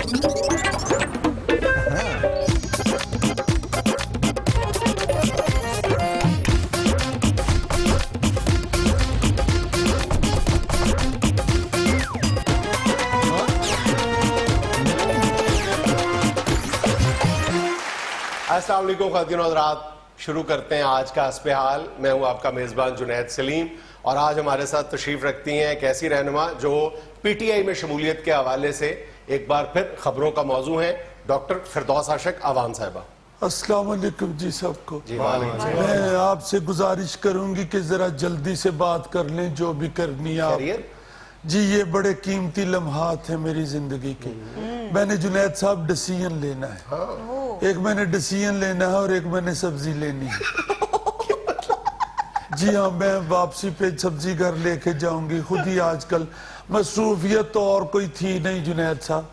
अस्सलाम वालेकुम ख़वातीन और हज़रात, शुरू करते हैं आज का हस्बे हाल। मैं हूं आपका मेज़बान जुनैद सलीम और आज हमारे साथ तशरीफ़ रखती हैं एक ऐसी रहनुमा जो पीटीआई में शमूलियत के हवाले से एक बार फिर खबरों का मौजू है, डॉक्टर फिरदौस आशिक अवान साहिबा। अस्सलाम वालेकुम जी सबको। जी वालेकुम सलाम। मैं आपसे गुजारिश करूंगी कि जरा जल्दी से बात कर लें जो भी करनी है आप। खैरियत? जी ये बड़े कीमती लम्हात हैं मेरी जिंदगी के। मैंने जुनैद साहब डिसीजन लेना है। एक मैंने डिसीजन लेना है और एक मैंने सब्जी लेनी है। जी हाँ, मैं वापसी पे सब्जी घर लेके जाऊंगी। खुद ही आजकल मसरूफियत तो और कोई थी नहीं जुनैद साहब।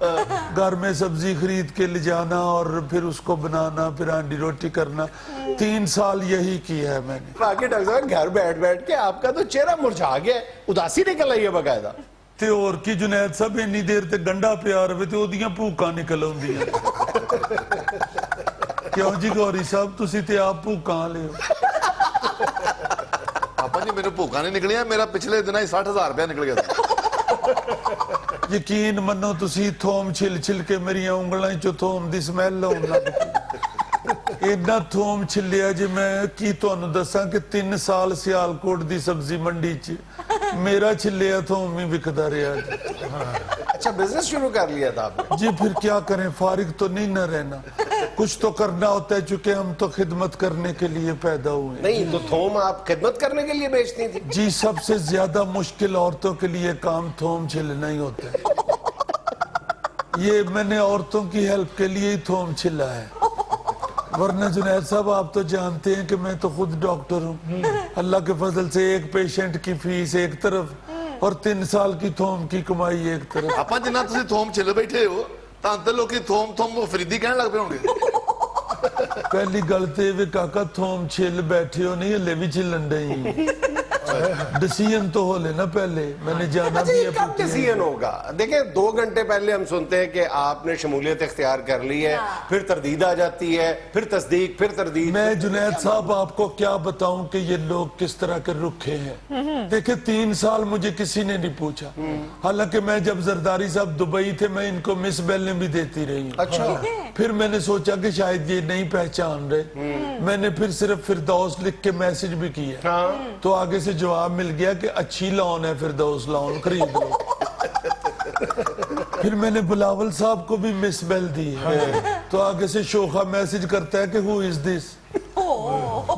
घर में सब्जी खरीद के ले जाना और फिर उसको बनाना, फिर हांडी रोटी करना। 3 साल यही किया है मैंने। बाकी डॉक्टर साहब घर बैठ बैठ के आपका तो चेहरा मुरझा गया है, उदासी निकल आई है बकायदा। ते और की जुनैद साहब इन्नी देर ते गंढा पिया रहे ते ओदियां भूकां निकल आउंदियां। क्यों जी गौरी साहब तुसी ते आप भूकां ले हो। पापा जी मेरे भूखा नहीं निकलिया, मेरा पिछले दिन ही 60,000 रुपया निकल गया था। यकीन मनो तुसी थोम छिल छिल के मेरी उंगलां चो थोम दी स्मैल आउण लग पई। इन्ना थोम छिलिया जी मैं की तुहानू दसां कि 3 साल सियालकोट दी सब्जी मंडी च मेरा छिलिया थोम ही विकदा रहा जी। अच्छा, बिजनेस शुरू कर लिया था आपने? जी फिर क्या करें, फारिग तो नहीं न रहना, कुछ तो करना होता है, चूंकि हम तो खिदमत करने के लिए पैदा हुए। नहीं तो थोम आप खिदमत करने के लिए बेचती थी? जी सबसे ज्यादा मुश्किल औरतों के लिए काम थोम छिलना ही होता है। ये मैंने औरतों की हेल्प के लिए ही थोम छिला है, वरना जुनैद साहब आप तो जानते हैं कि मैं तो खुद डॉक्टर हूँ। अल्लाह के फजल से एक पेशेंट की फीस एक तरफ और 3 साल की थोम की कमाई एक तरफ। पापा जिन्ना तुसी थोम छिल बैठे हो ਤਾਂ ਤੇ ਲੋਕੀ ਥੋਮ ਥੋਮ ਫਰੀਦੀ ਕਹਿਣ ਲੱਗ ਪਏ ਹੋਣਗੇ। पहली गल तो ये काका थोम छिल बैठे हो नहीं, हले भी छिलन डई। डिसीजन तो हो लेना पहले, मैंने जाना अच्छा, भी ये है। कब डिसीजन होगा? देखिए 2 घंटे पहले हम सुनते हैं कि आपने शमूलियत इख्तियार कर ली है, फिर तरदीद आ जाती है, फिर तस्दीक, फिर तरदीद। मैं जुनैद साहब आपको क्या बताऊं कि ये लोग किस तरह के रुखे हैं। देखिए 3 साल मुझे किसी ने नहीं पूछा, हालांकि मैं जब जरदारी साहब दुबई थे मैं इनको मिस बेल भी देती रही। अच्छा, फिर मैंने सोचा कि शायद ये नहीं पहचान रहे, मैंने फिर सिर्फ फिरदौस लिख के मैसेज भी किया। तो आगे से जवाब मिल गया कि अच्छी लॉन है फिरदौस लॉन, खरीद लो। फिर मैंने बिलावल साहब को भी मिस बेल दी है, तो आगे से शोखा मैसेज करता है कि हु इज दिस।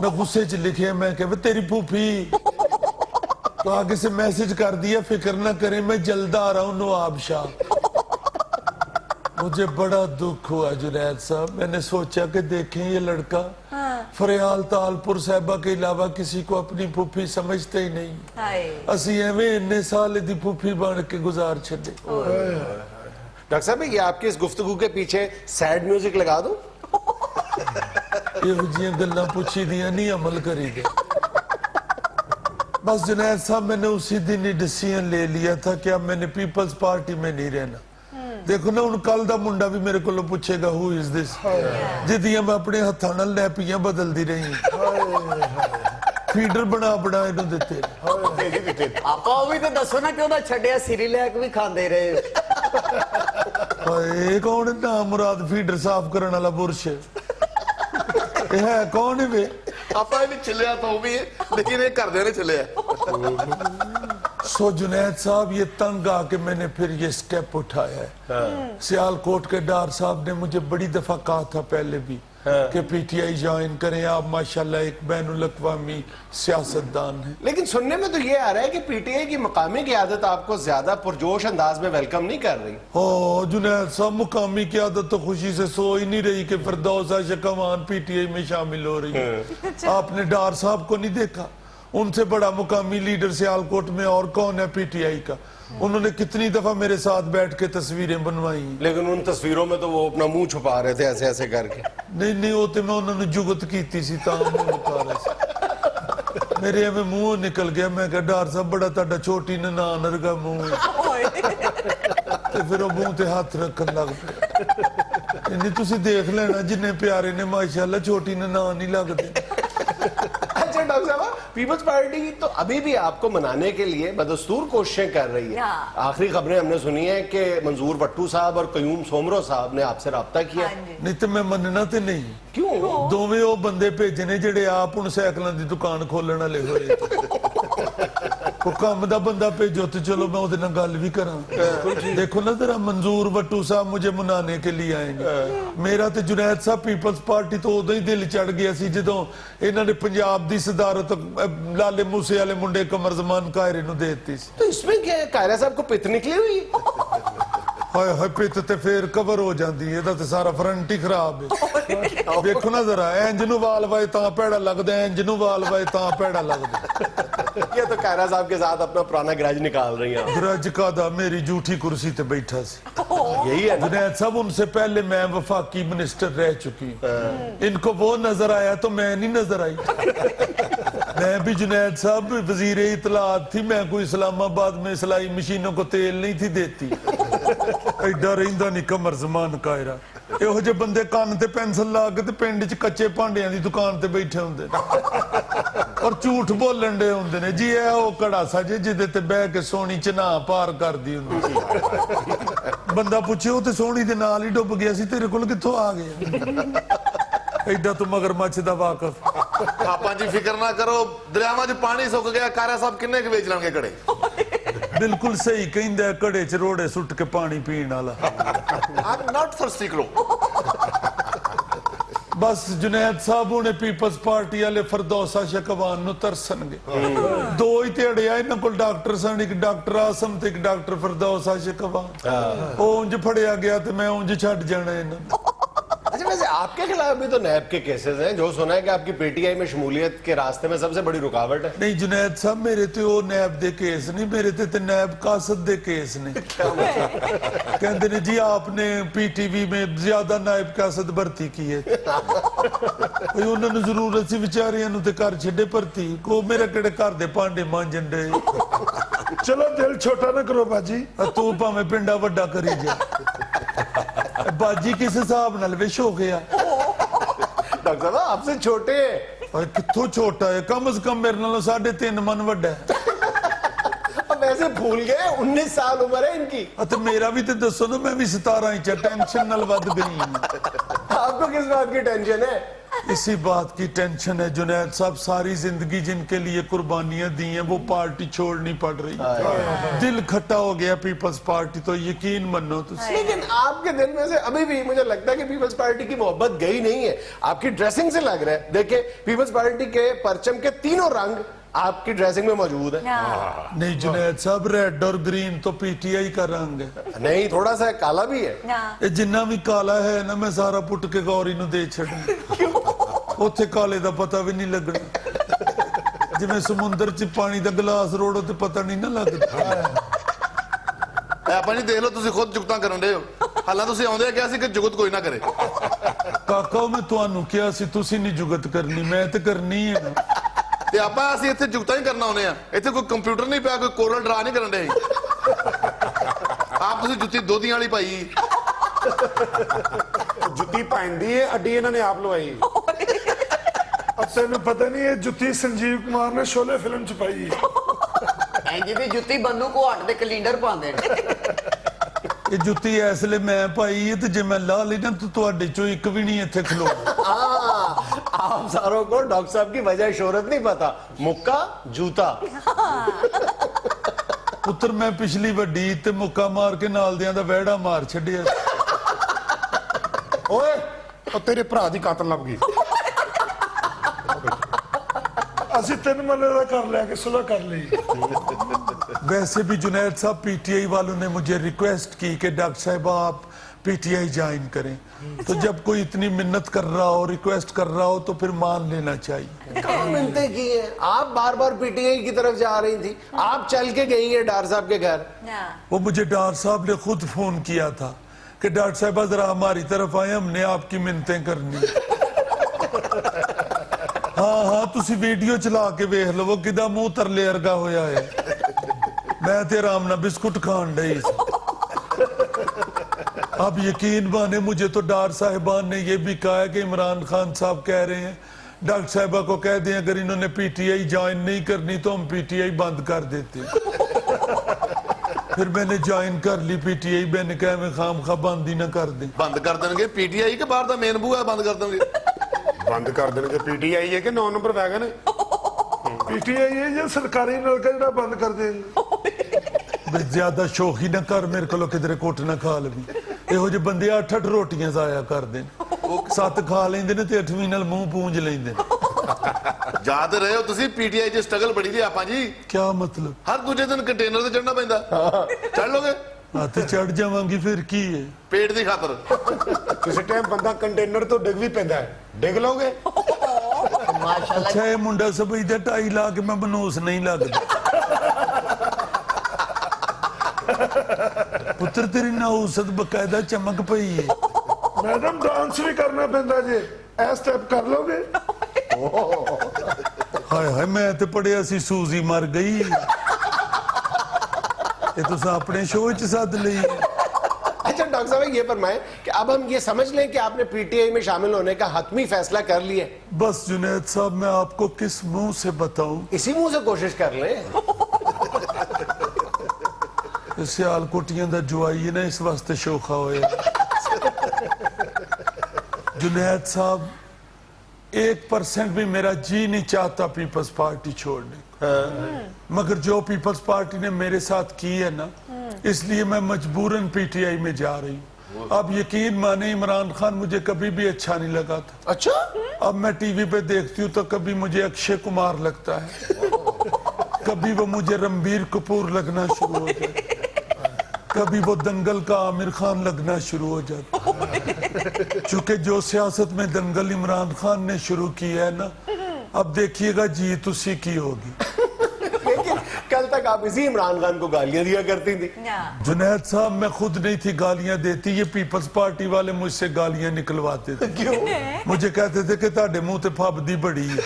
मैं गुस्से च लिखे, मैं कह तेरी फूफी। तो आगे से मैसेज कर दिया फिक्र ना करें मैं जल्द आ रहा हूँ नवाब शाह। मुझे बड़ा दुख हुआ जुनैद साहब, मैंने सोचा कि देखें ये लड़का फरियाल तालपुर साहिबा के अलावा किसी को अपनी फूफी समझते ही नहीं। असी एवें इन्ने साल दी फूफी बन के गुजार छड़े। डॉक्टर साहब ये आपकी इस गुफ्तगू के पीछे सैड म्यूजिक लगा दूं? ये जियां गल्लां पुछी दियां नहीं अमल करी दे। बस जुनैद साहब मैंने उसी दिन ही डिसीजन ले लिया था कि अब मैंने पीपल्स पार्टी में नहीं रहना। देखो ना हूं कल दा मुंडा भी मेरे को पूछेगा हु इज दिस, जिदियां मैं अपने हत्थां नाल नैपियां बदलदी रही, फीडर बना बना इन्हू दिते। आपा वो भी तो दसो ना कि ओदा छड्डिया सिरिलैक भी खांदे रहे। ओए कौन ना मुराद फीडर साफ करने वाला बुरश है कौन है वे? ਆਪਾਂ ਇਹ छिलिया तो वो भी है, लेकिन ये घरदे ने छिलिया। सो जुनैद साहब ये तंग आके मैंने फिर ये स्टेप उठाया है। सियालकोट के डार साहब ने मुझे बड़ी दफा कहा था पहले भी कि पीटीआई ज्वाइन करें आप, माशाल्लाह एक बैनुल अक़वामी सियासतदान है। लेकिन सुनने में तो ये आ रहा है कि पीटीआई की मकामी क़यादत आपको ज्यादा पुरजोश अंदाज में वेलकम नहीं कर रही। ओ जुनैद साहब मुकामी क़यादत तो खुशी से सो ही नहीं रही कि फिरदौस आशिक अवान पीटीआई में शामिल हो रही है। आपने डार साहब को नहीं देखा? उनसे बड़ा मुकामी लीडर सियालकोट में और कौन है पीटीआई का? उन्होंने कितनी दफा मेरे साथ बैठ के तस्वीरें बनवाई, लेकिन उन तस्वीरों में तो वो अपना मुंह छुपा रहे थे ऐसे ऐसे करके। नहीं वो तो मैं उन्होंने जुगत की सी मेरे एवं मुंह निकल गया। मैं कहा डार साहब बड़ा ताड़ा छोटी ननान वर्गा मुंह, फिर वो मुंह ते हाथ रखन लग पे। ਕਹਿੰਦੀ ਤੁਸੀਂ ਦੇਖ ਲੈਣਾ ਜਿੰਨੇ ਪਿਆਰੇ ਨੇ ਮਾਸ਼ਾਅੱਲਾ ਛੋਟੀ ਨੇ ਨਾਂ ਨਹੀਂ ਲੱਗਦੇ। अच्छा डॉक्टर साहब, पीपल्स पार्टी तो अभी भी आपको मनाने के लिए बदस्तूर कोशिशें कर रही है। हाँ। आखिरी खबरें हमने सुनी है कि मंजूर भट्टू साहब और कयूम सोमरो साहब ने आपसे राब्ता किया। नहीं तो मैं मनना तो नहीं। क्यों? ਦੋਵੇਂ ਉਹ ਬੰਦੇ ਭੇਜੇ ਨੇ ਜਿਹੜੇ ਆਪ ਹੁਣ ਸਾਈਕਲਾਂ ਦੀ ਦੁਕਾਨ ਖੋਲਣ ਵਾਲੇ ਹੋਏ। ਉਹ ਕੰਮ ਦਾ ਬੰਦਾ ਭੇਜੋ ਤੇ ਚਲੋ ਮੈਂ ਉਹਦੇ ਨਾਲ ਗੱਲ ਵੀ ਕਰਾਂ। देखो ना जरा, मंजूर भट्टू साहब मुझे मनाने के लिए आएंगे। मेरा तो जुनैद साहब पीपल्स पार्टी तो उदों ही दिल चढ़ गया सी ਜਦੋਂ ਇਹਨਾਂ ਨੇ ਪੰਜਾਬ ਦੀ ਸਦਾਰਤ ਲਾਲੇ ਮੂਸੇ ਵਾਲੇ ਮੁੰਡੇ ਕਮਰ ਜ਼ਮਾਨ ਕਾਇਰੇ ਨੂੰ ਦੇ ਦਿੱਤੀ ਸੀ। तो इसमें क्या है, कायरा साहब को पित निकली हुई? ਹਾਏ ਹਾਏ ਪਿੱਤ ਤੇ ਫੇਰ ਕਵਰ ਹੋ ਜਾਂਦੀ ਹੈ, ਇਹਦਾ ਤੇ ਸਾਰਾ ਫਰੰਟ ਹੀ ਖਰਾਬ ਹੈ। ਵੇਖੋ ਨਾ ਜ਼ਰਾ, ਇੰਜ ਨੂੰ ਵਾਲ ਵਾਏ ਤਾਂ ਭੈੜਾ ਲੱਗਦਾ, ਇੰਜ ਨੂੰ ਵਾਲ ਵਾਏ ਤਾਂ ਭੈੜਾ ਲੱਗਦਾ। ये तो कायरा साहब के साथ अपना पुराना ग्रज निकाल रही हैं। ग्रज का दा मेरी झूठी कुर्सी पे बैठा सी। यही है ना? जुनैद साहब, उनसे पहले मैं वफाकी मिनिस्टर रह चुकी हूँ। इनको वो नजर आया तो मैं नहीं नजर आई। मैं भी जुनैद साहब वजीर इतलात थी, मैं कोई इस्लामाबाद में सिलाई मशीनों को तेल नहीं थी देती। एडा रहिंदा नहीं कमर जमान कायरा। ਇਹੋ ਜਿਹੇ ਬੰਦੇ ਕੰਨ ਤੇ ਪੈਨਸਲ ਲਾ ਕੇ ਤੇ ਪਿੰਡ 'ਚ ਕੱਚੇ ਭਾਂਡਿਆਂ ਦੀ ਦੁਕਾਨ ਤੇ ਬੈਠੇ ਹੁੰਦੇ ਨੇ ਔਰ ਝੂਠ ਬੋਲਣ ਦੇ ਹੁੰਦੇ ਨੇ ਜੀ। ਇਹ ਉਹ ਕੜਾਸਾ ਜਿਹਦੇ ਤੇ ਬਹਿ ਕੇ ਸੋਹਣੀ ਚਨਾ ਪਾਰ ਕਰਦੀ ਹੁੰਦੀ ਸੀ। ਬੰਦਾ ਪੁੱਛੇ ਉਹ ਤੇ ਸੋਹਣੀ ਦੇ ਨਾਲ ਹੀ ਡੁੱਬ ਗਿਆ ਸੀ, ਤੇਰੇ ਕੋਲ ਕਿੱਥੋਂ ਆ ਗਿਆ? ਐਡਾ ਤੂੰ ਮਗਰਮੱਛ ਦਾ ਵਾਕਫ। ਆਪਾਂ ਜੀ ਫਿਕਰ ਨਾ ਕਰੋ, ਦਰਿਆਵਾਂ 'ਚ ਪਾਣੀ ਸੁੱਕ ਗਿਆ, ਕਾਰਾ ਸਾਹਿਬ ਕਿੰਨੇ ਕੁ ਵੇਚ ਲੈਣਗੇ ਘੜੇ। ਬਿਲਕੁਲ ਸਹੀ ਕਹਿੰਦਾ, ਘੜੇ 'ਚ ਰੋੜੇ ਸੁੱਟ ਕੇ ਪਾਣੀ ਪੀਣ ਵਾਲਾ। ਆਮ ਨਾਟ ਥਰਸਟੀ ਕਰੋ। ਬਸ ਜੁਨੈਦ ਸਾਹਿਬ ਹੁਣੇ ਪੀਪਲਸ ਪਾਰਟੀ ਵਾਲੇ ਫਰਦੌਸਾ ਸ਼ਕਵਾਨ ਨੂੰ ਤਰਸਣਗੇ। ਦੋ ਹੀ ਤੇ ਅੜਿਆ ਇਹਨਾਂ ਕੋਲ ਡਾਕਟਰ ਸਨ, ਇੱਕ ਡਾਕਟਰ ਆਸਮ ਤੇ ਇੱਕ ਡਾਕਟਰ ਫਰਦੌਸਾ ਸ਼ਕਵਾਨ। ਉਹ ਉਂਝ ਫੜਿਆ ਗਿਆ ਤੇ ਮੈਂ ਉਂਝ ਛੱਡ ਜਾਣਾ ਇਹਨਾਂ ਨੂੰ। अच्छा, वैसे आपके खिलाफ भी तो नैब के केसेस हैं, जो सुना है कि आपकी पीटीआई में शमूलियत के रास्ते में सबसे बड़ी रुकावट है। ਨਹੀਂ ਜੁਨੈਦ ਸਾਹਿਬ, ਮੇਰੇ ਤੇ ਉਹ ਨੈਬ ਦੇ ਕੇਸ ਨਹੀਂ, ਮੇਰੇ ਤੇ ਨੈਬ ਕਾਸਦ ਦੇ ਕੇਸ ਨੇ। ਕਹਿੰਦੇ ਨੇ ਜੀ ਆਪਨੇ ਪੀਟੀਵੀ में ज्यादा नायब कासद भर्ती की है। ਉਹਨਾਂ ਨੂੰ ਜ਼ਰੂਰਤ ਸੀ ਵਿਚਾਰਿਆਂ ਨੂੰ ਤੇ ਘਰ ਛੱਡੇ ਭਰਤੀ। ਕੋ ਮੇਰੇ ਕਿਹੜੇ ਘਰ ਦੇ ਭਾਂਡੇ ਮਾਂਜਣ ਦੇ। ਚਲੋ ਦਿਲ ਛੋਟਾ ਨਾ ਕਰੋ ਬਾਜੀ। ਤੂੰ ਭਾਵੇਂ ਪਿੰਡਾ ਵੱਡਾ ਕਰੀ ਜਾ। ਬਾਜੀ ਕਿਸ ਹਿਸਾਬ ਨਾਲ ਵਿਸ਼ ਹੋ ਗਿਆ? डॉक्टर साहब आपसे छोटे हैं। ਓਏ ਕਿੱਥੋਂ ਛੋਟਾ ਹੈ? ਕਮ ਸੇ ਕਮ ਮੇਰੇ ਨਾਲੋਂ 3.5 ਮਨ ਵੱਡਾ ਹੈ। अब वैसे भूल गए 19 साल उम्र है इनकी। ਅਤੇ ਮੇਰਾ ਵੀ ਤੇ ਦੱਸੋ ਨਾ, ਮੈਂ ਵੀ 17 ਇੰਚ ਟੈਨਸ਼ਨ ਨਾਲ ਵੱਧ ਗਈ ਹਾਂ। आपको किस बात की टेंशन है? इसी बात की टेंशन है जुनैद साहब, सारी जिंदगी जिनके लिए कुर्बानियां दी हैं वो पार्टी छोड़नी पड़ रही। दिल खट्टा हो गया पीपल्स पार्टी तो, यकीन मानो तुम। लेकिन आपके दिल में से अभी भी मुझे लगता है कि पीपल्स पार्टी की मोहब्बत गई नहीं है। आपकी ड्रेसिंग से लग रहा है। देखिए, पीपल्स पार्टी के परचम के तीनों रंग आपकी ड्रेसिंग में मौजूद है। नहीं जुनैद साहब, रेड और ग्रीन तो पीटीआई का रंग है। नहीं, थोड़ा सा काला भी है। ये जिन्ना भी काला है ना, मैं सारा पुट के गौरी ਨੂੰ ਦੇ ਛੱਡਾਂ। ਉੱਥੇ ਕਾਲੇ ਦਾ ਪਤਾ ਵੀ ਨਹੀਂ ਲੱਗਣਾ। ਜਿਵੇਂ ਸਮੁੰਦਰ 'ਚ ਪਾਣੀ ਦਾ ਗਲਾਸ ਰੋੜੋ ਤੇ ਪਤਾ ਨਹੀਂ ਨਾ ਲੱਗਦਾ। ਆਪਾਂ ਜੀ ਦੇਖ ਲਓ, ਤੁਸੀਂ ਖੁਦ ਜੁਗਤਾਂ ਕਰਨ ਦੇ ਹੋ। ਹਾਲਾਂ ਤੁਸੀਂ ਆਉਂਦੇ ਕਿਹਾ ਸੀ ਕਿ ਜੁਗਤ ਕੋਈ ਨਾ ਕਰੇ। ਕਾਕਾ ਮੈਂ ਤੁਹਾਨੂੰ ਕਿਹਾ ਸੀ ਤੁਸੀਂ ਨਹੀਂ ਜੁਗਤ ਕਰਨੀ, ਮੈਂ ਤੇ ਕਰਨੀ ਹੈ ਨਾ। ਤੇ ਅਸੀਂ ਇੱਥੇ ਜੁਗਤਾਂ ਹੀ ਕਰਨ ਆਉਂਦੇ ਆ। ਇੱਥੇ ਕੋਈ ਕੰਪਿਊਟਰ ਨਹੀਂ ਪਿਆ, ਕੋਈ ਕੋਰਲ ਡਰਾ ਨਹੀਂ ਕਰਨ ਦੇ। ਆਪ ਤੁਸੀਂ ਜੁੱਤੀ ਦੋਧੀਆਂ ਵਾਲੀ ਪਾਈ। ਜੁੱਤੀ ਪੈਂਦੀ ਹੈ, ਅੱਡੀ ਇਹਨਾਂ ਨੇ ਆਪ ਲਵਾਈ। अब ਤੈਨੂੰ ਪਤਾ ਨਹੀਂ ਇਹ ਜੁੱਤੀ ਸੰਜੀਵ ਕੁਮਾਰ ਨੇ ਸ਼ੋਲੇ ਫਿਲਮ ਚ ਪਾਈ। ਇੰਜ ਦੀ ਜੁੱਤੀ ਬੰਨੂ ਘਾਟ ਦੇ ਕੈਲੰਡਰ ਪਾਉਂਦੇ ਨੇ। ਇਹ ਜੁੱਤੀ ਇਸ ਲਈ ਮੈਂ ਪਾਈ ਹੈ ਤੇ ਜੇ ਮੈਂ ਲਾ ਲਈ ਨਾ ਤਾਂ ਤੁਹਾਡੇ ਚੋਂ ਇੱਕ ਵੀ ਨਹੀਂ ਇੱਥੇ ਖਲੋਣਾ। आप सारों को डॉक्टर साहब की वजह शोहरत नहीं पता। मुक्का जूता। ਪੁੱਤਰ ਮੈਂ ਪਿਛਲੀ ਵੱਡੀ ਤੇ ਮੁੱਕਾ ਮਾਰ ਕੇ ਨਾਲ ਦਿਆਂ ਦਾ ਵਿਹੜਾ ਮਾਰ ਛੱਡਿਆ। ਓਏ ਉਹ ਤੇਰੇ ਭਰਾ ਦੀ ਕਾਤਲ ਲੱਭ ਗਈ। ਅਸੀਂ 3 ਮਹੀਨੇ ਦਾ ਕਰ ਲਿਆ ਕਿ ਸੁਲਹ ਕਰ ਲਈ। वैसे भी जुनैद साहब पीटीआई वालों ने मुझे रिक्वेस्ट की कि डॉक्टर साहब आप पीटीआई ज्वाइन करें, तो जब कोई इतनी मिन्नत कर रहा हो, रिक्वेस्ट कर रहा हो, तो फिर मान लेना चाहिए। कहाँ मिलते की हैं? आप बार बार पीटीआई की तरफ जा रही थी, आप चल के गई हैं डार साहब के घर। वो मुझे डॉक्टर साहब ने खुद फोन किया था कि डॉक्टर साहब जरा हमारी तरफ आए, हमने आपकी मिन्नतें करनी। हाँ हाँ, तुसी वीडियो चला के वेख लो किदा मुंह तरले वर्गा होया है। मैं ते आराम नाल बिस्कुट खान डई सी। अब यकीन माने मुझे तो डार साहिबान ने ये भी कहा है कि इमरान खान साहब कह रहे हैं डॉक्टर साहिबा को कह दें अगर इन्होंने पीटीआई ज्वाइन नहीं करनी तो हम पीटीआई बंद कर देते हैं। फिर मैंने ज्वाइन कर ली पीटीआई, मैंने कहा मैं खाम खा बंद ही ना कर दें। ਬੰਦ ਕਰ ਦੇਣਗੇ ਪੀਟੀਆਈ ਕਿ ਬਾਹਰ ਦਾ ਮੇਨ ਬੂਹਾ ਬੰਦ ਕਰ ਦੇਣਗੇ? ਬੰਦ ਕਰ ਦੇਣਗੇ। ਪੀਟੀਆਈ ਹੈ ਕਿ 9 ਨੰਬਰ ਵੈਗਨ ਹੈ? ਪੀਟੀਆਈ ਹੈ ਜਾਂ ਸਰਕਾਰੀ ਨਲਕਾ ਜਿਹੜਾ ਬੰਦ ਕਰ ਦੇਣਗੇ? बे ज्यादा शौकी ना कर मेरे को किधरे कुट ना खा लवी। ਇਹੋ ਜਿਹੇ ਬੰਦੇ 8-8 ਰੋਟੀਆਂ ਜ਼ਾਇਆ ਕਰਦੇ ਨੇ, 7 ਖਾ ਲੈਂਦੇ ਨੇ ਤੇ 8ਵੀਂ ਨਾਲ ਮੂੰਹ ਪੂੰਝ ਲੈਂਦੇ ਨੇ। ਯਾਦ ਰਹੇ ਹੋ ਤੁਸੀਂ ਪੀਟੀਆਈ 'ਚ ਸਟਰਗਲ ਬੜੀ ਦੀ ਆਪਾਂ ਜੀ। ਕੀ ਮਤਲਬ? ਹਰ ਦੂਜੇ ਦਿਨ ਕੰਟੇਨਰ ਤੇ ਚੜਨਾ ਪੈਂਦਾ। ਚੜ ਲੋਗੇ? ਹੱਥ ਚੜ ਜਾਵਾਂਗੀ ਫਿਰ ਕੀ ਹੈ। ਪੇਟ ਦੀ ਖਾਤਰ। ਕਿਸੇ ਟਾਈਮ ਬੰਦਾ ਕੰਟੇਨਰ ਤੋਂ ਡਿੱਗ ਵੀ ਪੈਂਦਾ ਹੈ, ਡਿੱਗ ਲਓਗੇ? ਮਾਸ਼ਾਅੱਲਾ। ਅੱਛਾ ਇਹ ਮੁੰਡਾ ਸਭਈ ਦਾ ਟਾਈ ਲਾ ਕੇ ਮੈਂ ਬਨੂਸ ਨਹੀਂ ਲੱਗਦਾ। ਪੁੱਤਰ ਤੇਰੀ ਨੌਸਤ ਬਕਾਇਦਾ ਚਮਕ ਪਈ ਹੈ। ਮੈਡਮ ਡਾਂਸ ਵੀ ਕਰਨਾ ਪੈਂਦਾ ਜੇ, ਇਹ ਸਟੈਪ ਕਰ ਲਓਗੇ? ਹਾਏ ਹਾਏ ਮੈਂ ਤੇ ਪੜਿਆ ਸੀ ਸੂਜ਼ੀ ਮਰ ਗਈ। ਇਹ ਤੁਸੀਂ ਆਪਣੇ ਸ਼ੋਅ 'ਚ ਸੱਦ ਲਈ। अच्छा डॉक्टर साहब ये फरमाएं कि अब हम ये समझ लें कि आपने पीटीआई में शामिल होने का हतमी फैसला कर लिया। बस जुनैद साहब मैं आपको किस मुंह से बताऊं? इसी मुंह से कोशिश कर लें। सियालकोटियां दा जवाई है ना इस वास्ते शोखा होया। जुनैद साहब 1% भी मेरा जी नहीं चाहता पीपल्स पार्टी छोड़ने को। मगर जो पीपल्स पार्टी ने मेरे साथ की है ना, इसलिए मैं मजबूरन पीटीआई में जा रही हूँ। अब यकीन माने इमरान खान मुझे कभी भी अच्छा नहीं लगा था। अच्छा? अब मैं टीवी पे देखती हूँ तो कभी मुझे अक्षय कुमार लगता है, कभी वो मुझे रणबीर कपूर लगना शुरू हो जाता है, कभी वो दंगल का आमिर खान लगना शुरू हो जाता है। चूंकि जो सियासत में दंगल इमरान खान ने शुरू किया है ना, अब देखिएगा जीत उसी की होगी। लेकिन कल तक आप इसी इमरान खान को गालियां दिया करती थी। जुनैद साहब मैं खुद नहीं थी गालियां देती, ये पीपल्स पार्टी वाले मुझसे गालियां निकलवाते थे। क्यों? मुझे कहते थे कि ताड़े मुंह ते फबदी बड़ी है।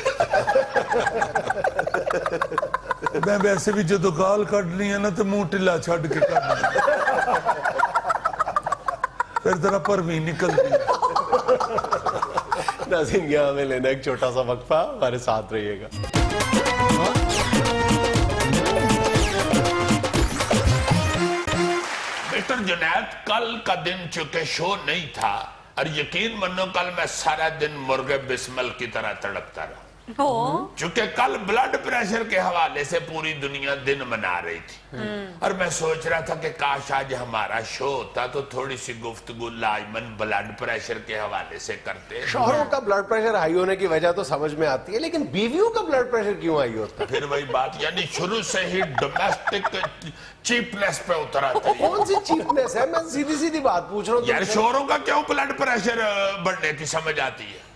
मैं वैसे भी जो गाल कढ़नी है ना तो मुंह ढिला छड़ के कढ़ फिर तेरा परवी निकलती। नाज़रीन यहाँ हमें लेना एक छोटा सा वक्फा, हमारे साथ रहिएगा। मिस्टर जुनैद, कल का दिन चूंकि शो नहीं था और यकीन मानो कल मैं सारा दिन मुर्गे बिस्मिल की तरह तड़पता रहा। चूंकि कल ब्लड प्रेशर के हवाले से पूरी दुनिया दिन मना रही थी और मैं सोच रहा था कि काश आज हमारा शो होता तो थोड़ी सी गुफ्तगू लाजमन ब्लड प्रेशर के हवाले से करते। शौहरों का ब्लड प्रेशर हाई होने की वजह तो समझ में आती है, लेकिन बीवियों का ब्लड प्रेशर क्यों हाई होता है? फिर वही बात, यानी शुरू से ही डोमेस्टिक चीपनेस पे उतर आते हैं। कौन सी चीपनेस है? मैं सीधी सीधी बात पूछ रहा हूँ यार शोहरों का क्यों ब्लड प्रेशर बढ़ने की समझ आती है?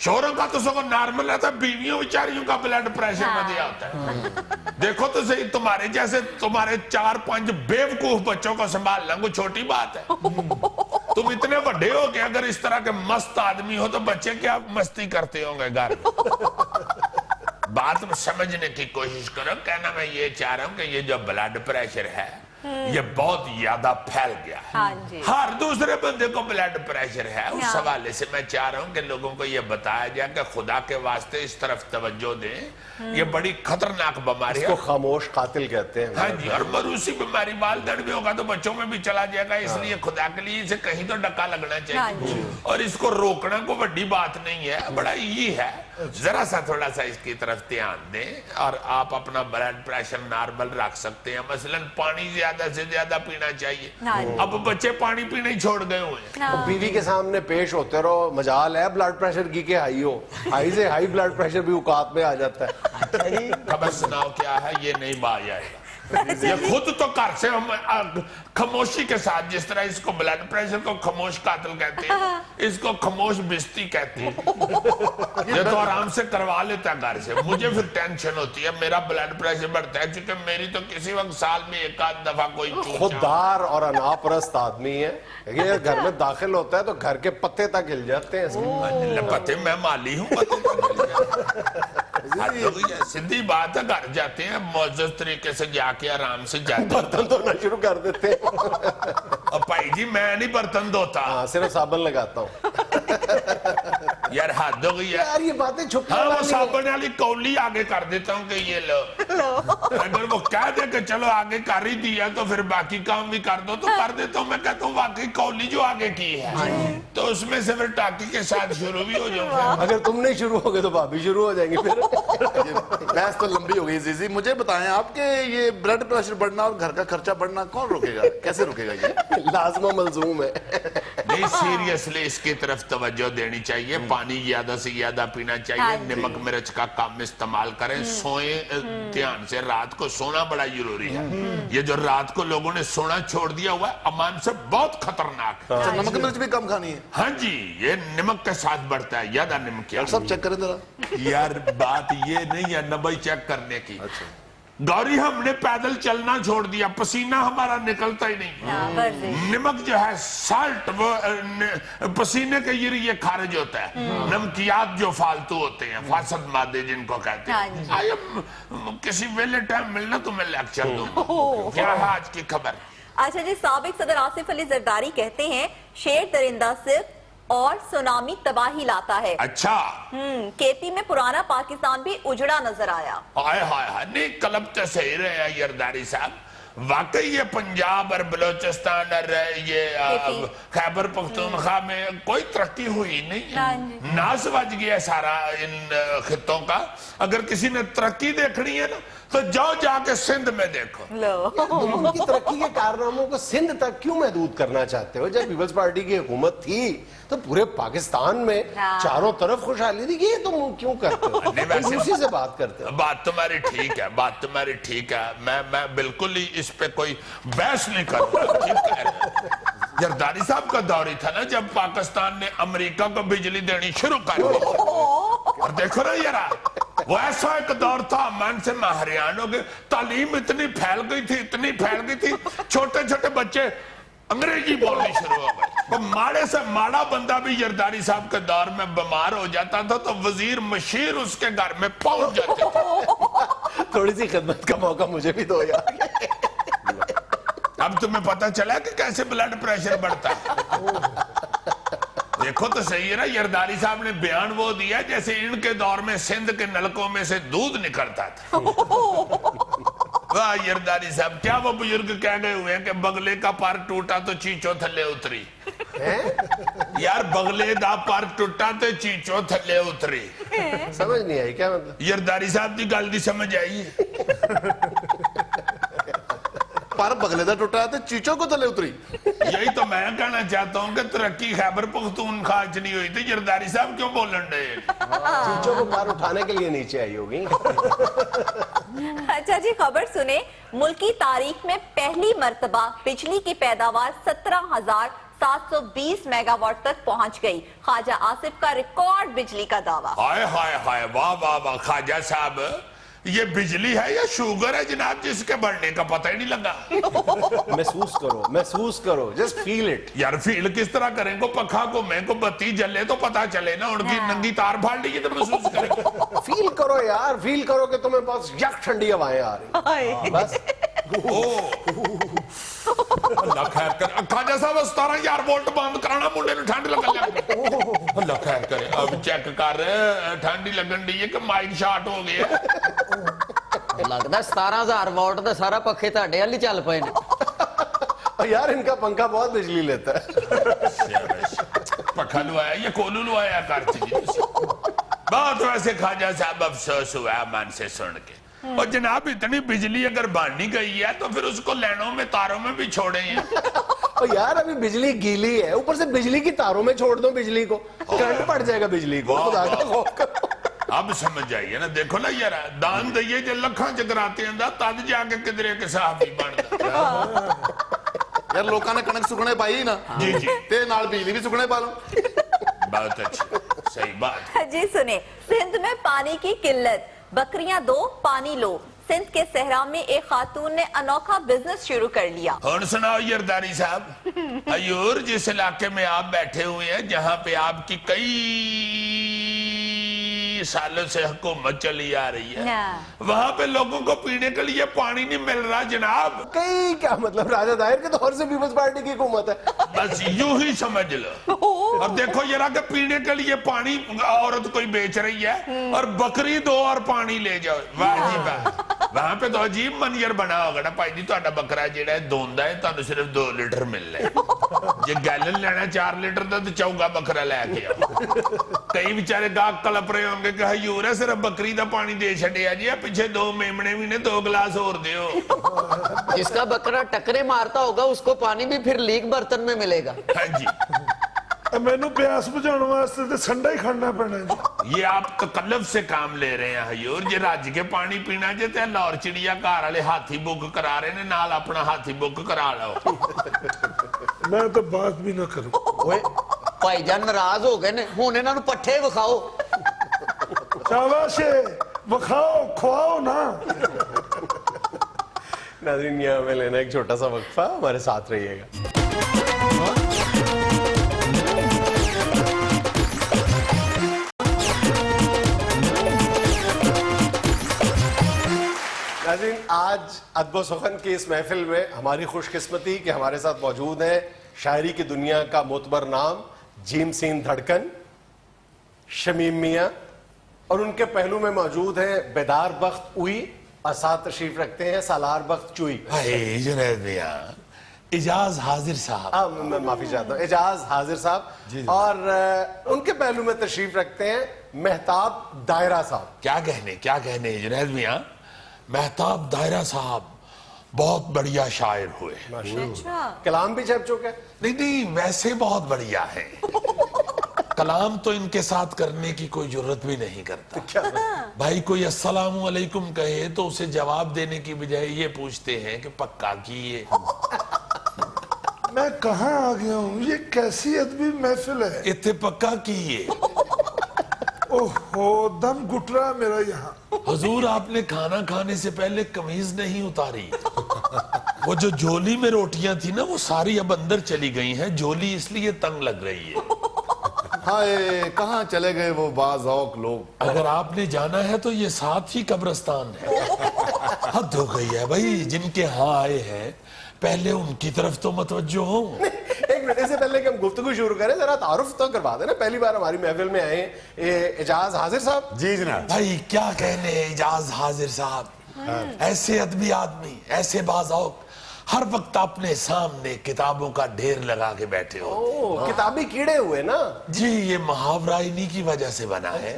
शोहरों का तो सगों नॉर्मल रहता है, बीवियों बेचारियों का ब्लड प्रेशर बढ़िया होता है। देखो तो सही, तुम्हारे जैसे तुम्हारे 4-5 बेवकूफ बच्चों को संभालना कोई छोटी बात है? तुम इतने बड़े हो कि अगर इस तरह के मस्त आदमी हो तो बच्चे क्या मस्ती करते होंगे घर में। बात समझने की कोशिश करो। कहना मैं ये चाह रहा हूँ कि ये जो ब्लड प्रेशर है ये बहुत ज्यादा फैल गया है। हाँ जी। हर दूसरे बंदे को ब्लड प्रेशर है। उस हाँ। हवाले से मैं चाह रहा हूँ कि लोगों को ये बताया जाए कि खुदा के वास्ते इस तरफ तवज्जो दें। ये बड़ी खतरनाक बीमारी इसको है। खामोश कातिल कहते हैं। हाँ जी, और मरूसी बीमारी वालदेन में होगा तो बच्चों में भी चला जाएगा। इसलिए खुदा के लिए इसे कहीं तो डका लगना हाँ चाहिए जी। और इसको रोकना कोई बड़ी बात नहीं है, बड़ा इजी है। जरा सा थोड़ा सा इसकी तरफ ध्यान दें और आप अपना ब्लड प्रेशर नॉर्मल रख सकते हैं। मसलन पानी ज्यादा से ज्यादा पीना चाहिए। हाँ जी। अब बच्चे पानी पीना ही छोड़ गए हुए हैं। तो बीवी के सामने पेश होते रहो, मजाल है ब्लड प्रेशर की के हाई हो। हाई से हाई ब्लड प्रेशर भी औकात में आ जाता है। खबर सुनाओ क्या है, ये नहीं बाज आएगा। ये खुद तो घर से हम खामोशी के साथ, जिस तरह इसको ब्लड प्रेशर को खामोश कातिल कहते हैं, इसको खामोश बिस्ती कहते हैं। ये तो आराम से करवा लेता है घर से। मुझे फिर टेंशन होती है, मेरा ब्लड प्रेशर बढ़ता है क्योंकि मेरी तो किसी वक्त साल में एक आध दफा कोई चूक खुददार और अनापरस्त आदमी है। ये घर में दाखिल होता है तो घर के पत्ते तक हिल जाते हैं इसके। पते मैं माली हूँ। सीधी बात है, घर जाते हैं मौजूद तरीके से जाके आराम से जाते हैं। बर्तन धोना शुरू कर देते हैं। अब भाई जी मैं नहीं बर्तन धोता। हाँ, सिर्फ साबुन लगाता हूँ। यार हद हो गई है यार ये बातें छुपने हाँ, वो वाली हैं। साबुन वाली कौली आगे कर देता हूँ कि ये लो। अगर वो कह दे कि चलो आगे कर ही दिया तो फिर बाकी काम भी कर दो, तो कर देता हूँ। मैं कहता हूँ वाकई कौली जो आगे की है तो उसमें से फिर टाकी के साथ शुरू भी हो जाऊंगा। अगर तुम नहीं शुरू हो गए तो भाभी शुरू हो जाएंगी फिर। बहस तो लंबी हो गई जीजी, मुझे बताएं आपके ये ब्लड प्रेशर बढ़ना और घर का खर्चा बढ़ना कौन रोकेगा, कैसे रोकेगा ये? लाजमा मलजूम है। नहीं सीरियसली इसकी तरफ तवज्जो देनी चाहिए। पानी ज्यादा से ज्यादा पीना चाहिए, नमक मिर्च का कम इस्तेमाल करें, सोए ध्यान से। रात को सोना बड़ा जरूरी है। ये जो रात को लोगों ने सोना छोड़ दिया हुआ है अमान से बहुत खतरनाक है। अच्छा, नमक मिर्च भी कम खानी है? हाँ जी, ये नमक के साथ बढ़ता है, ज्यादा नमक क्या। सब चेक करें जरा। यार बात ये नहीं है नंबर चेक करने की। अच्छा गौरी, हमने पैदल चलना छोड़ दिया, पसीना हमारा निकलता ही नहीं। नमक जो है साल्ट वो पसीने के जरिए खारिज होता है। नमकियात जो फालतू होते हैं, फासद मादे जिनको कहते हैं। आइए किसी वेले टाइम मिलना तो मैं लेक्चर दूंगा। क्या है आज की खबर? अच्छा जी, साबिक सदर आसिफ अली जरदारी कहते हैं शेर दरिंदा सिर्फ और सुनामी तबाही लाता है। अच्छा केपी में पुराना पाकिस्तान भी उजड़ा नजर आया। हाय हाय हाय, नहीं कलब तो सही रहे हैं यरदारी साहब। वाकई ये पंजाब और बलोचिस्तान और ये खैबर पख्तूनख्वा में कोई तरक्की हुई नहीं। नाश बज गया सारा इन खित्तों का। अगर किसी ने तरक्की देखनी है ना तो जाओ जाके सिंध में देखो। उनकी तरक्की के कारनामों को सिंध तक क्यों महदूद करना चाहते हो? जब पीपल्स पार्टी की हुकूमत थी तो पूरे पाकिस्तान में चारों तरफ खुशहाली थी। ये तुम क्यों करते हो? उसी से बात करते हो। बात तुम्हारी ठीक है, बात तुम्हारी ठीक है। मैं बिल्कुल ही इस पे कोई बहस नहीं करूंगा। जरदारी साहब का दौर ही था ना जब पाकिस्तान ने अमेरिका को बिजली देनी शुरू कर दी। और देखो ना यार, वो ऐसा एक दौर था, मन से महरियान हो गए। तालीम इतनी फैल गई थी, इतनी फैल गई थी, छोटे छोटे बच्चे अंग्रेजी बोलनी शुरू हो गए। तो माड़े से माड़ा बंदा भी जरदारी साहब के दौर में बीमार हो जाता था तो वजीर मशीर उसके घर में पहुंच जाते थे। थोड़ी सी खिदमत का मौका मुझे भी दो यार। अब तुम्हें पता चला कि कैसे ब्लड प्रेशर बढ़ता है। देखो तो सही है ना, यरदारी साहब ने बयान वो दिया जैसे इनके दौर में सिंध के नलकों में से दूध निकलता था। वाह यरदारी साहब, क्या वो बुजुर्ग कह गए हुए हैं कि बगले का पर टूटा तो चीचो थल्ले उतरी। यार बगले दा पर टूटा तो चीचो थल्ले उतरी। समझ नहीं आई क्या मतलब? यरदारी साहब की गल दी समझ आई? पर बगले दा टूटा तो चीचों को तले उतरी। यही तो मैं कहना चाहता हूँ कि तरक्की खैबर पख्तूनख्वा च नहीं हुई थी, जरदारी साहब क्यों बोलन डे? चीचों को पार उठाने के लिए नीचे आई होगी। अच्छा जी, खबर सुने। मुल्की तारीख में पहली मर्तबा बिजली की पैदावार 17,720 मेगावाट तक पहुंच गई। ख्वाजा आसिफ का रिकॉर्ड बिजली का दावा। हाय हाय हाय, वाह वाह वाह। ख्वाजा साहब, ये बिजली है या शुगर है जनाब जिसके बढ़ने का पता ही नहीं लगा? महसूस करो, जस्ट फील इट। यार फील किस तरह करें? को पखा को मैं को बत्ती जले तो पता चले ना, उनकी नंगी तार फाड़ ली तो महसूस करें। फील करो यार, फील करो कि तुम्हें पास यक ठंडी हवाएं आ रही। बस अल्लाह खैर करे। ख्वाजा साहब 17,000 वोल्ट बंद कराना, मुंडे ने ठंड लगन लग। अल्लाह खैर करे। अब चेक कर, ठंडी लगन दी है कि माइक शॉर्ट हो गया। लगता 17,000 वोल्ट तो सारा पखे ਤੁਹਾਡੇ वाली चल पे ने। यार इनका पंखा बहुत बिजली लेता है। पखा लुआया या कोलू लुआया कर बहुत। वैसे ख्वाजा साहब अफसोस हुआ मन से सुन के। और जनाब इतनी बिजली अगर बांधी गई है तो फिर उसको लाइनों में तारों में भी छोड़े हैं। और यार अभी बिजली गीली है, ऊपर से बिजली की तारों में छोड़ दो बिजली को, करंट पड़ जाएगा बिजली को। खुदा का खौफ करो। अब समझ जाइए ना, देखो ना यार, दान दइए जो लखा चकराते हैं तद जाके किधरे के साहबी बनदा। यार लोगों ने कणक सुकने पाई ना जी जी, ते नाल बिजली भी सुकने पा लो। बहुत अच्छी, सही बात। जी सुने, सिंध में पानी की किल्लत, बकरियां दो पानी लो। सिंध के सहरा में एक खातून ने अनोखा बिजनेस शुरू कर लिया। और सुनाओ यरदारी साहब, अयूर जिस इलाके में आप बैठे हुए हैं जहां पे आपकी कई 20 सालों से हुकूमत चली आ रही है, हाँ। वहां पे लोगों को पीने के लिए पानी नहीं मिल रहा जनाब। कई क्या मतलब, राजा दाहिर के दौर से पीपल्स पार्टी की हुकूमत है। बस यूं ही समझ लो। और देखो जरा कि पीने के लिए पानी औरत कोई बेच रही है और बकरी दो और पानी ले जाओ, वाह जी वाह। वहां पे तो अजीब मंजर बना होगा ना भाई जी, ਤੁਹਾਡਾ ਬੱਕਰਾ ਜਿਹੜਾ ਹੈ ਦੋਂਦਾ ਹੈ, ਤੁਹਾਨੂੰ ਸਿਰਫ 2 ਲੀਟਰ ਮਿਲਣਾ ਹੈ। ਜੇ ਗੈਲਨ ਲੈਣਾ 4 ਲੀਟਰ ਦਾ ਤੇ ਚੌਗਾ ਬੱਕਰਾ ਲੈ ਕੇ ਆਓ। ਕਈ ਵਿਚਾਰੇ ਗਾਹਕ ਕਲਪ ਰਹੇ ਹੋਣਗੇ ਕਿ ਹਯੂਰ ਹੈ ਸਿਰਫ ਬੱਕਰੀ ਦਾ ਪਾਣੀ ਦੇ ਛੱਡਿਆ ਜੀ, ਆ ਪਿੱਛੇ 2 ਮੇਮਣੇ ਵੀ ਨੇ, 2 ਗਲਾਸ ਹੋਰ ਦਿਓ। जिसका बकरा टकरे मारता होगा उसको पानी भी फिर लीक बर्तन में मिलेगा। ਹਾਂਜੀ, ਮੈਨੂੰ ਪਿਆਸ ਬੁਝਾਉਣ ਵਾਸਤੇ ਤੇ ਠੰਡਾ ਹੀ ਖਾਣਾ ਪੈਣਾ ਜੀ। ये आप तकल्लुफ से काम ले रहे हैं हजूर। जे रज के पानी पीना जे ते लाहौर चिड़िया घर वाले हाथी बुक करा रहे ने, नाल अपना हाथी बुक करा लो। ਮੈਂ ਤਾਂ ਬਾਤ ਵੀ ਨਾ ਕਰੂੰ। ओए भाईजान नाराज हो गए ने, हुण इन्हां नूं पट्ठे विखाओ। शाबाश है, विखाओ खुआओ ना। नाज़रीन, यहाँ हमें लेना एक छोटा सा वक्फा, हमारे साथ रहिएगा। नाज़रीन, आज अदब सुखन की इस महफिल में हमारी खुशकिस्मती कि हमारे साथ मौजूद हैं शायरी की दुनिया का मोतबर नाम जीम सीन धड़कन, शमीम मियाँ, और उनके पहलू में मौजूद हैं बेदार बख्त उई, और साथ तशरीफ रखते हैं सालार बख्त चुई। भाई जुनैद मियां, इजाज हाजिर साहब। मैं माफी चाहता हूँ, एजाज हाजिर साहब, और उनके पहलू में तशरीफ रखते हैं मेहताब दायरा साहब। क्या कहने जुनैद मियां, मेहताब दायरा साहब बहुत बढ़िया शायर हुए। अच्छा, कलाम भी छप चुका है। नहीं, वैसे बहुत बढ़िया है। कलाम तो इनके साथ करने की कोई जरूरत भी नहीं करता। क्या भाई कोई अस्सलामु अलैकुम कहे तो उसे जवाब देने की बजाय ये पूछते हैं कि पक्का किए। मैं कहाँ आ गया हूँ, ये कैसी अदबी महफिल है। इतने पक्का किए। ओहो, दम घुट रहा मेरा यहाँ। हुजूर, आपने खाना खाने से पहले कमीज नहीं उतारी। वो जो झोली में रोटियां थी ना, वो सारी अब अंदर चली गई हैं, झोली इसलिए तंग लग रही है। हाय, कहाँ चले गए वो बाज़ौक लोग। अगर आपने जाना है तो ये साथ ही कब्रिस्तान है। हद हो गई है भाई, जिनके यहाँ आए हैं पहले उनकी तरफ तो मतवज्जो हो। एक मिनट, इससे पहले कि हम गुफ्तगू शुरू करें जरा तारुफ तो करवा देना। पहली बार हमारी महफिल में आए एजाज हाजिर साहब। जी जनाब। भाई क्या कहने इजाज हाजिर साहब, ऐसे अदबी आदमी, ऐसे बाज़ौक, हर वक्त अपने सामने किताबों का ढेर लगा के बैठे हो। किताबी कीड़े हुए ना जी, ये मुहावरा इन्हीं की वजह से बना है।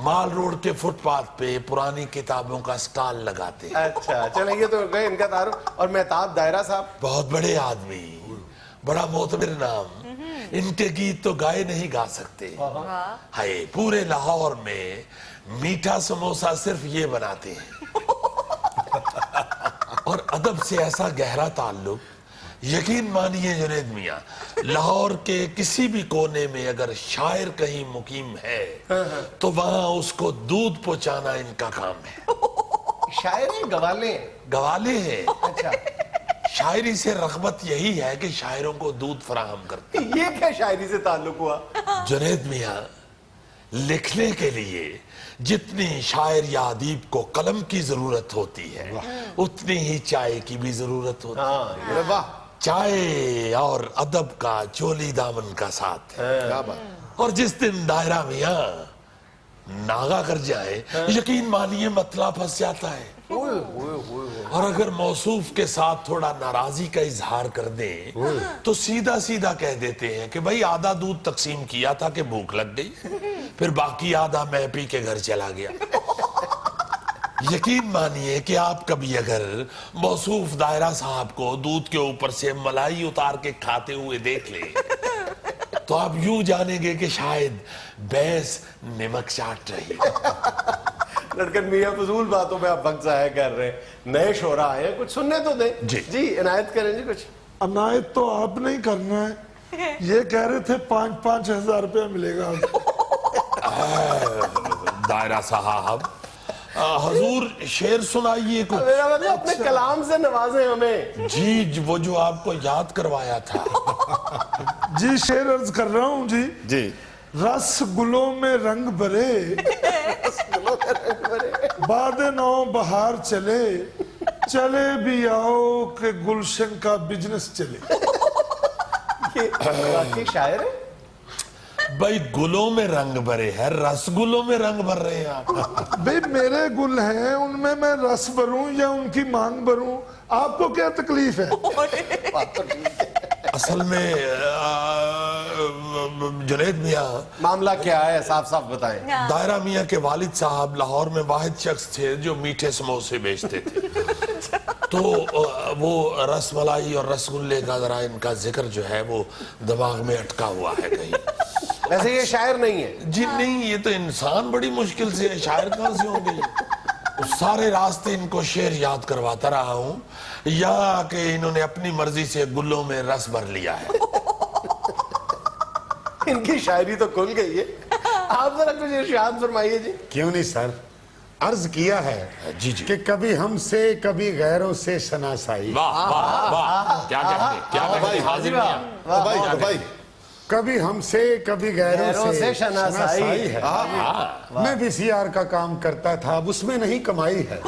माल रोड के फुटपाथ पे पुरानी किताबों का स्टॉल लगाते हैं। अच्छा चलेंगे तो गए इनका तारुफ। और मेहताब दायरा साहब, बहुत बड़े आदमी, बड़ा मोतबर नाम, इनके गीत तो गाए नहीं गा सकते। हाय, पूरे लाहौर में मीठा समोसा सिर्फ ये बनाते हैं। और अदब से ऐसा गहरा ताल्लुक, यकीन मानिए जुनैद मियां, लाहौर के किसी भी कोने में अगर शायर कहीं मुकीम है तो वहां उसको दूध पहुंचाना इनका काम है। शायर हैं, गवाले हैं। गवाले हैं। अच्छा, शायरी से रग़बत यही है कि शायरों को दूध फराहम करते। ये क्या शायरी से ताल्लुक हुआ? जुनैद मियां, लिखने के लिए जितनी शायर या अदीब को कलम की जरूरत होती है, उतनी ही चाय की भी जरूरत होती है। हाँ, ये वाह, चाय और अदब का चोली दामन का साथ है। क्या बात। और जिस दिन दायरा मियां नागा कर जाए, यकीन मानिए मतला फंस जाता है। और अगर मौसूफ के साथ थोड़ा नाराजी का इजहार कर दें तो सीधा सीधा कह देते हैं कि भाई आधा दूध तकसीम किया था कि भूख लग गई, फिर बाकी आधा मैं पी के घर चला गया। यकीन मानिए कि आप कभी अगर मौसूफ दायरा साहब को दूध के ऊपर से मलाई उतार के खाते हुए देख ले तो आप यूं जानेंगे कि शायद भैंस नमक चाट रही है। लड़कन मियां फजूल बातों में आप वक्त जाया कर रहे हैं। नए शोरा आए हैं, कुछ सुनने तो दें। जी। जी, इनायत करें जी कुछ। अनायत तो आप नहीं करना है, ये कह रहे थे 5-5 हजार रुपया मिलेगा। दायरा साहब, हजूर शेर सुनाइए कुछ। मेरा मतलब अपने कलाम से नवाजें हमें। जी, वो जो आपको याद करवाया था। जी शेर अर्ज कर रहा हूँ जी। जी। रसगुलों में रंग भरे, बाद नौ बहार चले, चले भी आओ के गुलशन का बिजनेस चले। ये वाकई शायर है। भाई गुलों में रंग भरे है, रसगुल्लों में रंग भर रहे हैं आप। भाई मेरे गुल हैं, उनमें मैं रस भरूं या उनकी मांग भरूं, आपको क्या तकलीफ है? बात तो ठीक है। असल में जुनैद मियाँ, मामला क्या है, साफ साफ बताएं। दायरा मियाँ के वालिद साहब लाहौर में वाहिद शख्स थे जो मीठे समोसे बेचते थे। तो वो रसमलाई और रसगुल्ले का जरा इनका जिक्र जो है वो दिमाग में अटका हुआ है कहीं। वैसे ये शायर नहीं है जी नहीं, ये तो इंसान बड़ी मुश्किल से है, शायर कहाँ से होंगे ये? सारे रास्ते इनको शेर याद करवाता रहा हूँ, या कि इन्होंने अपनी मर्जी से गुल्लों में रस भर लिया है। इनकी शायरी तो खुल गई है। आप जरा कुछ इरशाद फरमाइए जी। क्यों नहीं सर, अर्ज किया है जी जी। कि कभी हमसे कभी गैरों से शनासाई, वाह वाह वाह, क्या कहते, क्या कहते हाजिर मियां। भाई कभी हमसे कभी गैरों से शनासाई है। मैं वीसीआर का काम करता था, अब उसमें नहीं कमाई है।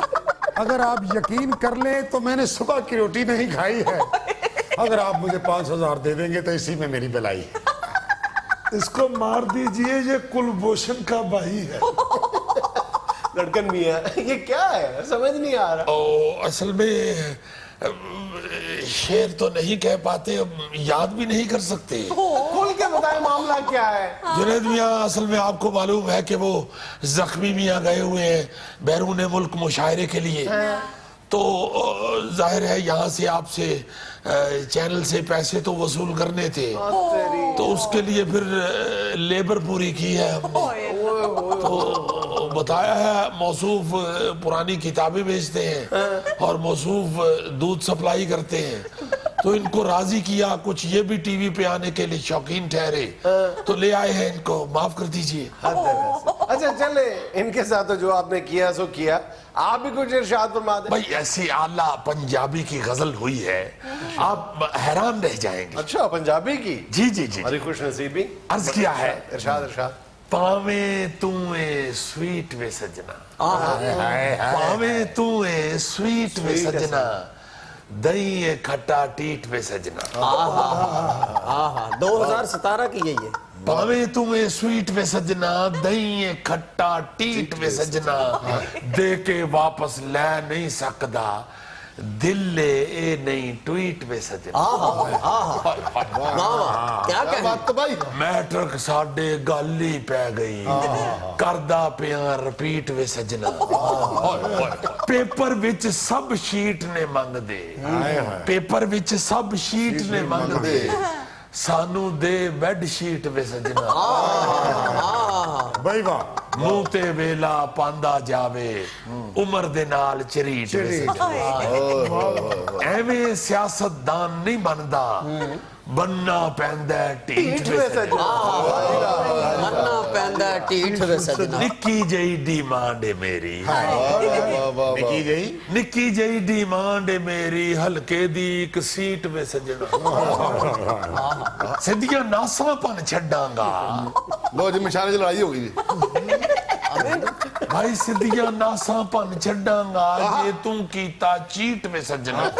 अगर आप यकीन कर ले तो मैंने सुबह की रोटी नहीं खाई है। अगर आप मुझे 5,000 दे देंगे तो इसी में मेरी भलाई है। इसको मार दीजिए, ये कुलभूषण का भाई है। लड़कन मियां, ये क्या है, समझ नहीं आ रहा। ओ, असल में शेर तो नहीं कह पाते, याद भी नहीं कर सकते। खुल के बताएं मामला क्या है। जुनैद मियाँ, असल में आपको मालूम है कि वो जख्मी मियाँ गए हुए हैं बैरून मुल्क मुशायरे के लिए। तो जाहिर है यहाँ से आपसे चैनल से पैसे तो वसूल करने थे, तो उसके लिए फिर लेबर पूरी की है हमने। तो बताया है मौसूफ पुरानी किताबें बेचते हैं और मौसूफ दूध सप्लाई करते हैं। तो इनको राजी किया, कुछ ये भी टीवी पे आने के लिए शौकीन ठहरे, तो ले आए हैं इनको, माफ कर दीजिए। अच्छा चले, इनके साथ तो जो आपने किया सो किया, आप भी कुछ इरशाद फरमा दें। भाई ऐसी आला पंजाबी की गजल हुई है, आप हैरान रह जाएंगे। अच्छा, पंजाबी की? जी जी जी। बड़ी खुश नसीबी। अर्ज किया है, इरशाद इरशाद। पावे तू ए स्वीट वे सजना, पावे तू ए स्वीट वे सजना, दही ए खट्टा टीट वे सजना। 2017 की है ये। पावे तू ए स्वीट वे सजना, दही ए खट्टा टीट वे सजना, दे के वापस ले नहीं सकदा, दिल ले ए नहीं ट्वीट वे सजना। क्या कहें? बात तो भाई मैट्रिक साडे गल ही पै गई, करदा पिया रिपीट वे सजना। पेपर विच सब शीट ने मंगदे, पेपर विच सब शीट ने मंगदे, सानू दे बेड शीट वे सजना। भाई वाह, मुंह ते वेला पांदा जावे, उमर दे नाल चरीट वे सजना। एवें सियासतदान नहीं बनदा, बनना पैंदा टीठ वे सजना। मरना पैंदा टीठ वे सजना। निक्की जही डिमांड है मेरी, निकी जी निक्की जही डिमांड है मेरी, हल्के दी एक सीट वे सजना। सिद्धियां नासा पन छड्डांगा, लो जी मिशाने च लड़ाई होगी जी। भाई सिद्धियां नासा पन छड्डांगा, ये तू कीता चीट वे सजना।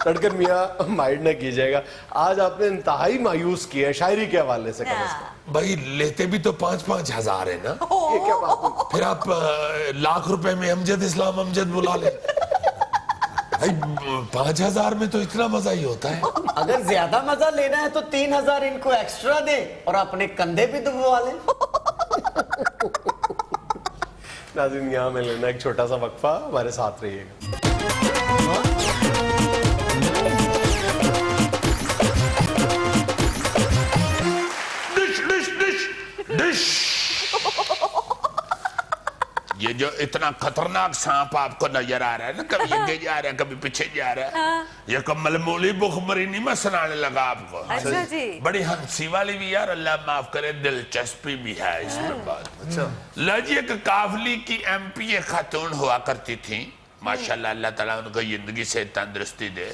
लड़कन मियां माइंड न कीजिएगा, आज आपने इंतहाई मायूस किया है शायरी के हवाले से। कम से कम भाई लेते भी तो 5-5 हजार है ना, ये क्या बात हुई? फिर आप लाख रुपए में अमजद इस्लाम अमजद बुला ले। भाई 5,000 में तो इतना मजा ही होता है। अगर ज्यादा मजा लेना है तो 3,000 इनको एक्स्ट्रा दे और अपने कंधे भी दबवा ले। नाज़रीन, यहाँ में लेना एक छोटा सा वक्फा, हमारे साथ रहिएगा। Dish dish dish dish. ये जो इतना खतरनाक सांप आपको नजर आ रहा है ना, कभी आगे जा रहा है कभी पीछे जा रहा है, ये कमल मूली भुखमरी नहीं मैं सुनाने लगा आपको। अच्छा जी। बड़ी हंसी वाली भी यार, अल्लाह माफ करे, दिलचस्पी भी है इसमें बात। अच्छा, लजी एक काफली की एमपी खातून हुआ करती थी, माशाल्लाह, अल्लाह ताला उनको जिंदगी से तंदुरुस्ती दे।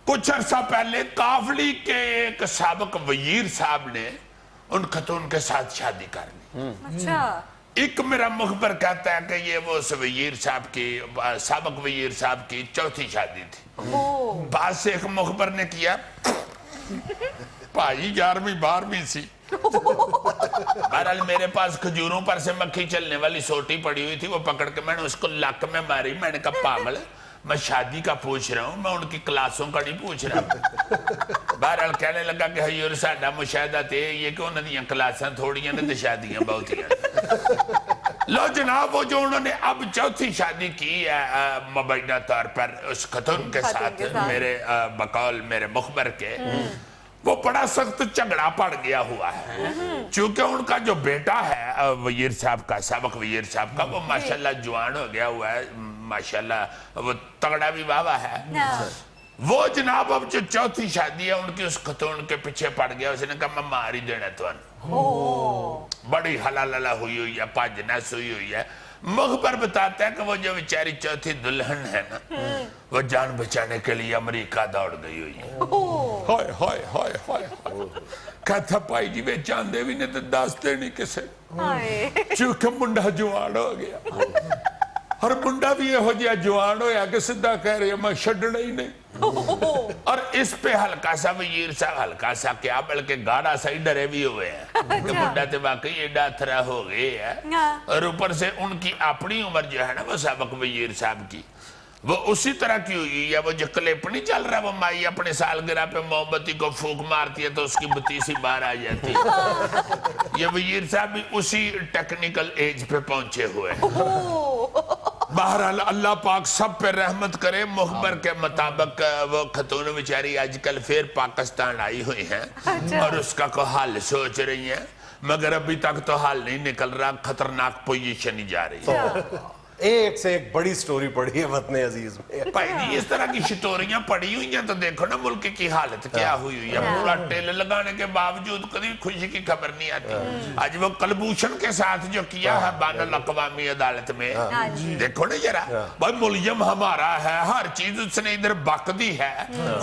कुछ अरसा पहले काफली के एक साबिक वजीर साहब ने उन खतून के साथ शादी कर ली। अच्छा। एक मेरा मुखबर कहता है कि ये वो वजीर साहब की, साबक वजीर साहब की चौथी शादी थी। बाद से एक मुखबर ने किया, भाई 11वीं 12वीं सी। बहरहाल मेरे पास खजूरों पर से मक्खी चलने वाली सोटी पड़ी हुई थी, वो पकड़ के मैंने उसको लक में मारी। मैंने कहा पागल, मैं शादी का पूछ रहा हूँ, मैं उनकी क्लासों का नहीं पूछ रहा। बहरहाल कहने लगा कि हजूर साडा मुशाहिदा ते ये कि उन्हां दियां क्लासां थोड़ियां ने ते शादियां बहुतियां। लो जनाब, वो जो उन्होंने अब चौथी शादी की है मुबैना तौर पर उस खतून के साथ, मेरे बकौल मेरे मुखबर के, वो बड़ा सख्त झगड़ा पड़ गया हुआ है। चूंकि उनका जो बेटा है वजीर साहब का, साबक वजीर साहब का, वो माशाल्लाह जवान हो गया हुआ है, माशाल्लाह वो तगड़ा भी बाबा है। वो जनाब अब जो चौथी शादी है उनकी, उस खतून के पीछे पड़ गया। उसने कहा मैं मार ही देना तुहानू। बड़ी हला हुई हुई है, पाजनस हुई हुई है। मुखबर बताता है कि वो जो बेचारी चौथी दुल्हन है ना, वो जान बचाने के लिए अमेरिका दौड़ गई हुई है। हाय हाय हाय हाय कहता भाई जी वे चाहते भी नहीं तो दसते नहीं किसे, चूंकि मुंडा जवान हो गया। और मुंडा भी यहो जिहा जवान होया कि सीधा कह रहे मैं छड्डना ही नहीं। और इस पे हल्का सा वजीर साहब, हल्का सा क्या बल्कि गाढ़ा सा ही डरे भी हुए हैं कि मुंडा तो वाकई एडा अथरा हो गए है। और ऊपर से उनकी अपनी उम्र जो है ना वो साबक वजीर साहब की, वो उसी तरह की हुई है। वो जो क्लिप नहीं चल रहा, वो माई अपने सालगिरह पे मोमबत्ती को फूंक मारती है तो उसकी बत्तीसी बाहर आ जाती है। ये वजीर साहब भी उसी टेक्निकल एज पे पहुंचे हुए हैं। बहरहाल अल्लाह पाक सब पे रहमत करे। मुखबर के मुताबिक वो खतून बेचारी आजकल फिर पाकिस्तान आई हुई हैं और उसका को हल सोच रही हैं, मगर अभी तक तो हल नहीं निकल रहा, खतरनाक पोजीशन ही जा रही है। एक से एक बड़ी स्टोरी पड़ी है वतन अजीज में। भाई जी इस तरह की स्टोरियां पड़ी हुई हैं तो देखो ना मुल्क की हालत क्या हुई हुई है। पूरा टेल लगाने के बावजूद कभी खुशी की खबर नहीं आती। आज वो कलभूषण के साथ जो किया है बानुल अक़वामी अदालत में, देखो ना जरा, भाई मुलजम हमारा है, हर चीज उसने इधर बक दी है,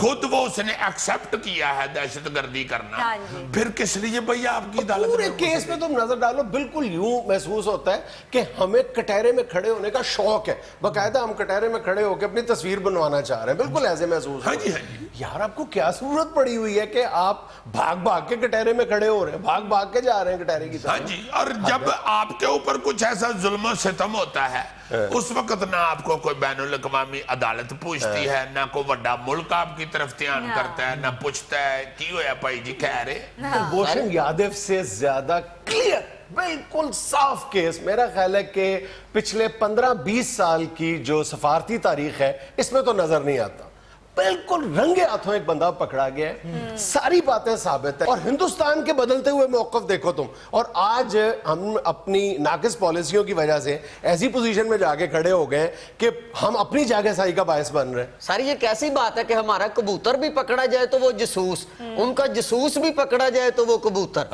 खुद वो उसने एक्सेप्ट किया है दहशतगर्दी करना, फिर किस लिए भैया आपकी अदालत पूरे केस पे तुम नजर डालो, बिल्कुल यूं महसूस होता है कि हमें कटहरे में खड़े होने का शौक है, बकायदा हम कटहरे में खड़े होकर अपनी तस्वीर बनवाना चाह रहे हैं, बिल्कुल ऐसे महसूस। हाँ जी, हाँ जी। यार आपको क्या जरूरत पड़ी हुई है कि आप भाग भाग के कटहरे में खड़े हो रहे हैं, भाग भाग के जा रहे हैं कटहरे की तरफ। हाँ जी, और जब आपके ऊपर कुछ ऐसा जुल्म सितम होता है उस वक्त ना आपको कोई बैनुल अक़वामी अदालत पूछती है, ना कोई बड़ा मुल्क आपकी तरफ ध्यान करता है, ना पूछता है की होया भाई जी कह रहे। कुलभूषण यादव से ज्यादा क्लियर, बिल्कुल साफ केस मेरा ख्याल है कि पिछले 15-20 साल की जो सफारती तारीख है इसमें तो नजर नहीं आता। बिल्कुल रंगे हाथों एक बंदा पकड़ा गया है, सारी बातें साबित है। और हिंदुस्तान के बदलते हुए मौक़िफ़ देखो तुम, और आज हम अपनी नाकिस पॉलिसियों की वजह से ऐसी पोजीशन में जाके खड़े हो गए कि हम अपनी जागेसाई का बायस बन रहे हैं। सर ये कैसी बात है कि हमारा कबूतर भी पकड़ा जाए तो वो जसूस, उनका जसूस भी पकड़ा जाए तो वो कबूतर।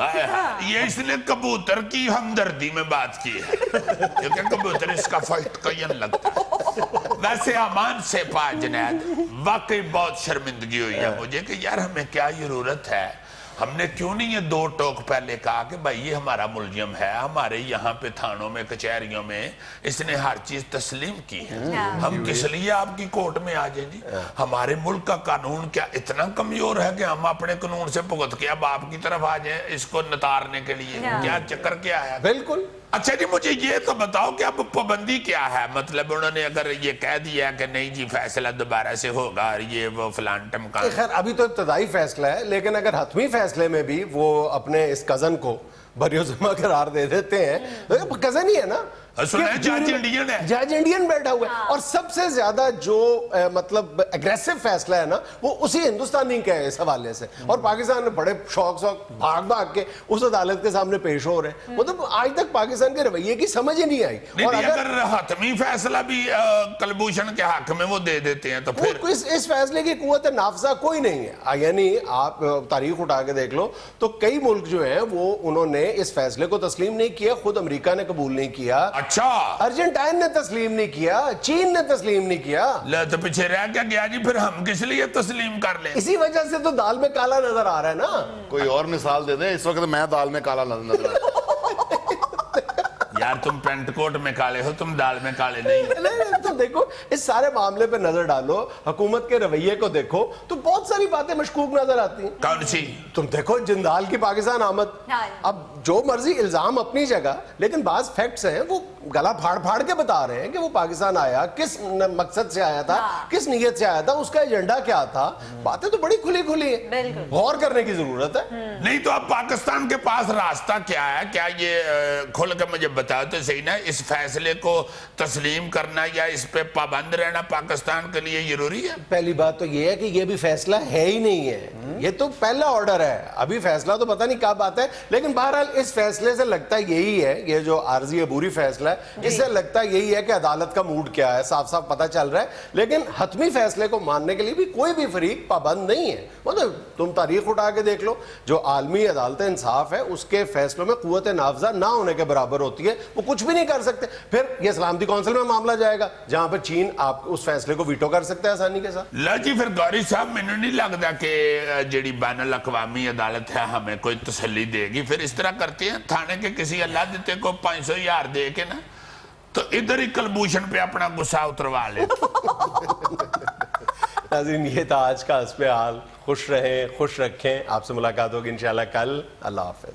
ये इसलिए कबूतर की हमदर्दी में बात की है क्योंकि कबूतर इसका फर्स्ट कयन लगता है। वैसे अमान से पा जुनैद, वाकई बहुत शर्मिंदगी हुई है मुझे कि यार हमें क्या जरूरत है, हमने क्यों नहीं ये 2 टोक पहले कहा कि भाई ये हमारा मुलजिम है, हमारे यहाँ पे थानों में कचहरियों में इसने हर चीज तस्लीम की है, हम किस लिए आपकी कोर्ट में आ जाए जी। हमारे मुल्क का कानून क्या इतना कमजोर है कि हम अपने कानून से भुगत के अब आपकी तरफ आ जाए इसको नतारने के लिए? क्या चक्कर क्या है? बिल्कुल। अच्छा जी मुझे ये तो बताओ कि अब पाबंदी क्या है, मतलब उन्होंने अगर ये कह दिया कि नहीं जी फैसला दोबारा से होगा और ये वो फलान टमकान। खैर अभी तो इब्तदाई फैसला है, लेकिन अगर हतमी फैसले में भी वो अपने इस कजन को बरियोज़िम्मा करार दे देते हैं, तो कजन ही है ना, जज इंडियन है, जज इंडियन बैठा हुआ है। और सबसे ज्यादा जो मतलब एग्रेसिव फैसला है ना वो उसी हिंदुस्तानी का है इस हवाले से, और पाकिस्तान में बड़े शौक भाग भाग के उस अदालत के सामने पेश हो रहे हैं। मतलब आज तक पाकिस्तान के रवैये की समझ ही नहीं आई। और अगर हतमी फैसला भी कलभूषण के हक में वो दे देते हैं तो फिर इस फैसले की कुव्वत नाफजा कोई नहीं है। यानी आप तारीख उठा के देख लो तो कई मुल्क जो है वो उन्होंने نے اس فیصلے کو تسلیم نہیں کیا, خود امریکہ نے قبول نہیں کیا, اچھا ارجنٹائن نے تسلیم نہیں کیا, چین نے تسلیم نہیں کیا. لے تو پیچھے رہ کیا گیا جی, پھر ہم کس لیے تسلیم کر لیں؟ اسی وجہ سے تو دال میں کالا نظر آ رہا ہے نا. کوئی اور مثال دے دیں, اس وقت میں دال میں کالا نظر آ رہا ہوں. یار تم پینٹ کوٹ میں کالے ہو, تم دال میں کالے نہیں. نہیں, تم دیکھو اس سارے معاملے پہ نظر ڈالو, حکومت کے رویے کو دیکھو تو بہت ساری باتیں مشکوک نظر آتی ہیں. کون سی؟ تم دیکھو جندال کی پاکستان آمد, اب جو مرضی الزام اپنی جگہ, لیکن بعض فیکٹس ہیں وہ گلا پھاڑ پھاڑ کے بتا رہے ہیں کہ وہ پاکستان آیا کس مقصد سے آیا تھا, کس نیت سے آیا تھا, اس کا ایجنڈا کیا تھا. باتیں تو بڑی کھلی کھلی ہیں, غور کرنے کی ضرورت ہے. نہیں تو اب پاکستان کے پاس راستہ کیا ہے؟ کیا یہ کھل کے مجھے بتاؤ تو صحیح نا, اس فیصلے کو تسلیم کرنا یا اس پہ پابند رہنا پاکستان کے لیے ضروری ہے؟ پہلی بات تو یہ ہے کہ یہ بھی فیصلہ ہے ہی نہیں ہے, یہ تو پہلا آرڈر ہے. ابھی فیصلہ تو پتہ نہیں کب آتا ہے, لیکن بہرحال اس فیصلے سے لگتا ہے یہی ہے, یہ جو عارضی عبوری فیصلہ ہے اس سے لگتا ہے یہی ہے کہ عدالت کا موڈ کیا ہے, صاف صاف پتہ چل رہا ہے. لیکن حتمی فیصلے کو ماننے کے لیے بھی کوئی بھی فریق پابند نہیں ہے. مطلب تم تاریخ اٹھا کے دیکھ لو, جو عالمی عدالت انصاف ہے اس کے فیصلوں میں قوت نافذہ نہ ہونے کے برابر ہوتی ہے, وہ کچھ بھی نہیں کر سکتے. پھر یہ سلامتی کونسل میں معاملہ جائے گا جہاں پر چین آپ اس فیصلے کو ویٹو کر سکتا ہے آسانی کے ساتھ. لا جی پھر گوری صاحب مینوں نہیں لگتا کہ جڑی بین الاقوامی عدالت ہے ہمیں کوئی تسلی دے گی. پھر اس طرح کرتے ہیں, تھانے کے کسی اللہ دیتے کو 500,000 دے کے نا, تو ادھر ہی کلبوشن پہ اپنا غصہ اتروا لے. ناظرین یہ تھا آج کا حسب حال. خوش رہیں, خوش رکھیں. آپ سے ملاقات ہوگی انشاءاللہ کل. اللہ حافظ.